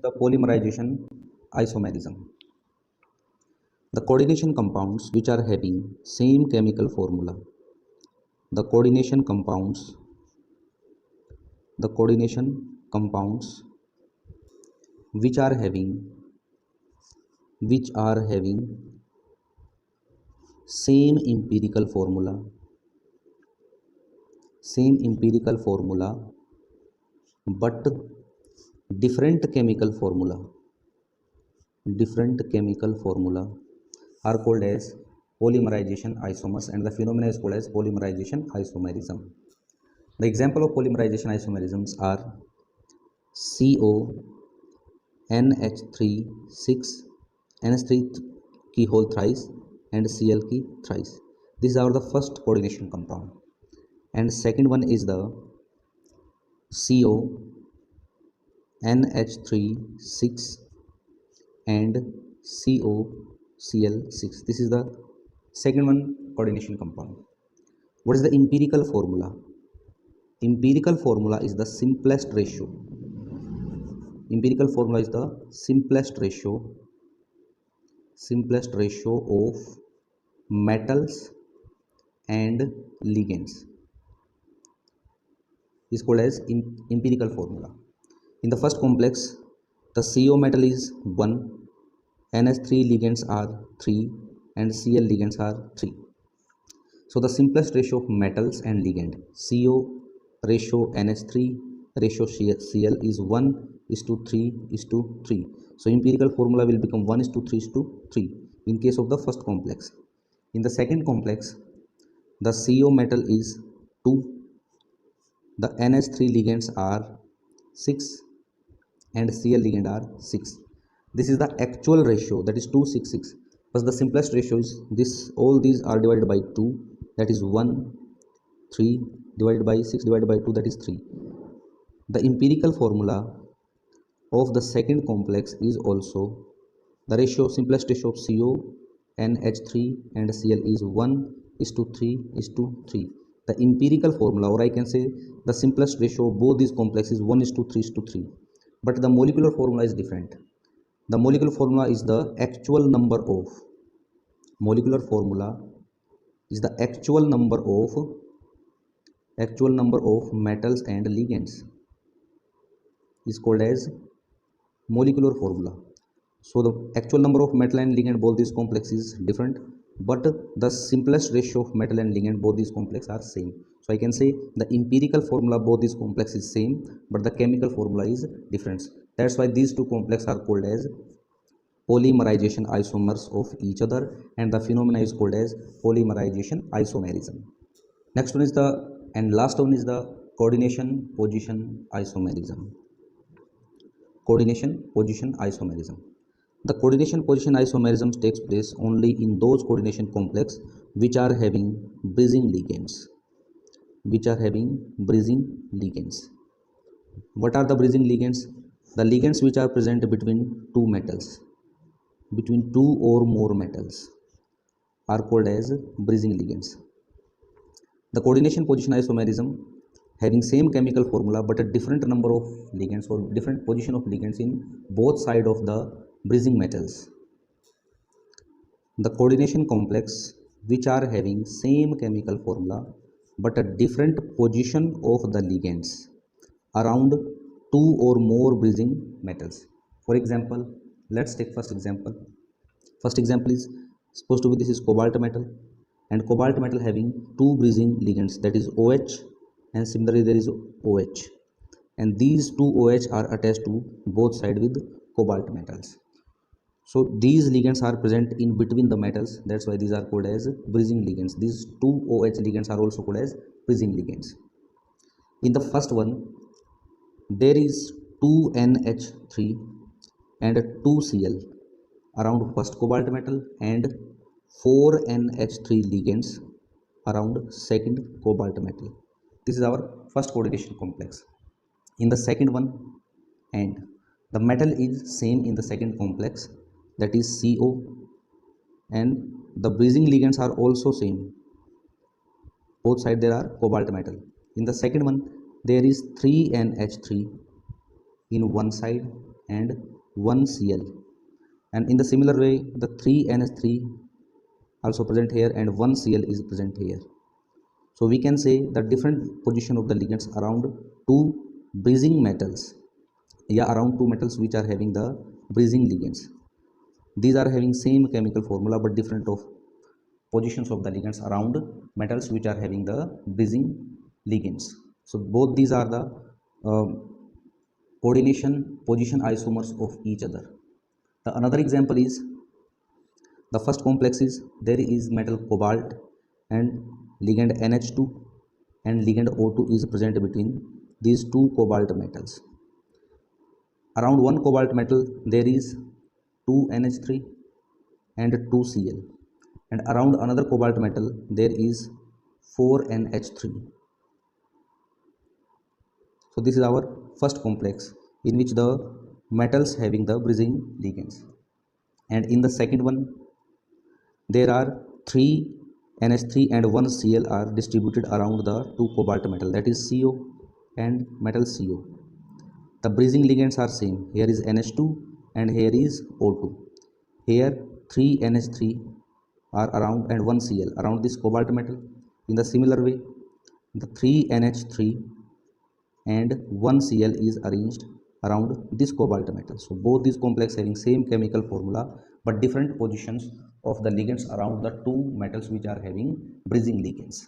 the polymerization isomerism. The coordination compounds which are having same chemical formula. The coordination compounds which are having same empirical formula but different chemical formula are called as polymerization isomers, and the phenomena is called as polymerization isomerism. The example of polymerization isomerisms are CO NH3 6 NH3 key whole thrice and Cl key thrice. These are the first coordination compound, and second one is the CO NH3 6 and COCl6. This is the second one coordination compound. What is the empirical formula? Empirical formula is the simplest ratio. Empirical formula is the simplest ratio of metals and ligands is called as empirical formula. In the first complex, the CO metal is 1, NH3 ligands are 3 and Cl ligands are 3. So the simplest ratio of metals and ligand, CO ratio NH3 ratio Cl is 1 is to 3 is to 3. So empirical formula will become 1 is to 3 is to 3 in case of the first complex. In the second complex, the CO metal is 2, the NH3 ligands are 6 and Cl ligand are 6. This is the actual ratio, that is 266. But the simplest ratio is this, all these are divided by 2, that is 1, 3 divided by 6 divided by 2, that is 3. The empirical formula of the second complex is also the ratio, simplest ratio of CO, NH3 and Cl is 1 is to 3 is to 3. The empirical formula, or I can say the simplest ratio of both these complexes is 1 is to 3 is to 3. But the molecular formula is different. The molecular formula is the actual number of metals and ligands is called as molecular formula. So the actual number of metal and ligand both these complexes is different, but the simplest ratio of metal and ligand both these complexes are same. So I can say the empirical formula both these complexes is same, but the chemical formula is different. That's why these two complexes are called as polymerization isomers of each other, and the phenomena is called as polymerization isomerism. Next one is last one is the coordination position isomerism. Coordination position isomerism. The coordination position isomerism takes place only in those coordination complexes which are having bridging ligands. What are the bridging ligands? The ligands which are present between two metals, between two or more metals, are called as bridging ligands. The coordination position isomerism having same chemical formula but a different number of ligands or different position of ligands in both sides of the bridging metals. The coordination complex which are having same chemical formula but a different position of the ligands around two or more bridging metals. For example, let's take first example. First example is supposed to be, this is cobalt metal, and cobalt metal having two bridging ligands, that is OH and similarly there is OH, and these two OH are attached to both sides with cobalt metals. So these ligands are present in between the metals, that's why these are called as bridging ligands. These two OH ligands are also called as bridging ligands. In the first one, there is 2 NH3 and 2 Cl around first cobalt metal and 4 NH3 ligands around second cobalt metal. This is our first coordination complex. In the second one, and the metal is same in the second complex, that is CO, and the bridging ligands are also same. Both sides there are cobalt metal. In the second one, there is 3 NH3 in one side and 1 Cl, and in the similar way the 3NH3 also present here and 1 Cl is present here. So we can say the different position of the ligands around two bridging metals, around two metals which are having the bridging ligands. These are having same chemical formula but different of positions of the ligands around metals which are having the bridging ligands. So both these are the coordination position isomers of each other. The another example is the first complex is there is metal cobalt and ligand NH2 and ligand O2 is present between these two cobalt metals. Around one cobalt metal there is 2 NH3 and 2 Cl, and around another cobalt metal there is 4 NH3. So this is our first complex in which the metals having the bridging ligands, and in the second one there are 3 NH3 and 1 Cl are distributed around the two cobalt metal, that is CO and metal CO. The bridging ligands are same. Here is NH2 and here is O2. Here 3 NH3 are around and 1 Cl around this cobalt metal. In the similar way, the 3 NH3 and 1 Cl is arranged around this cobalt metal. So both these complex having same chemical formula but different positions of the ligands around the two metals which are having bridging ligands.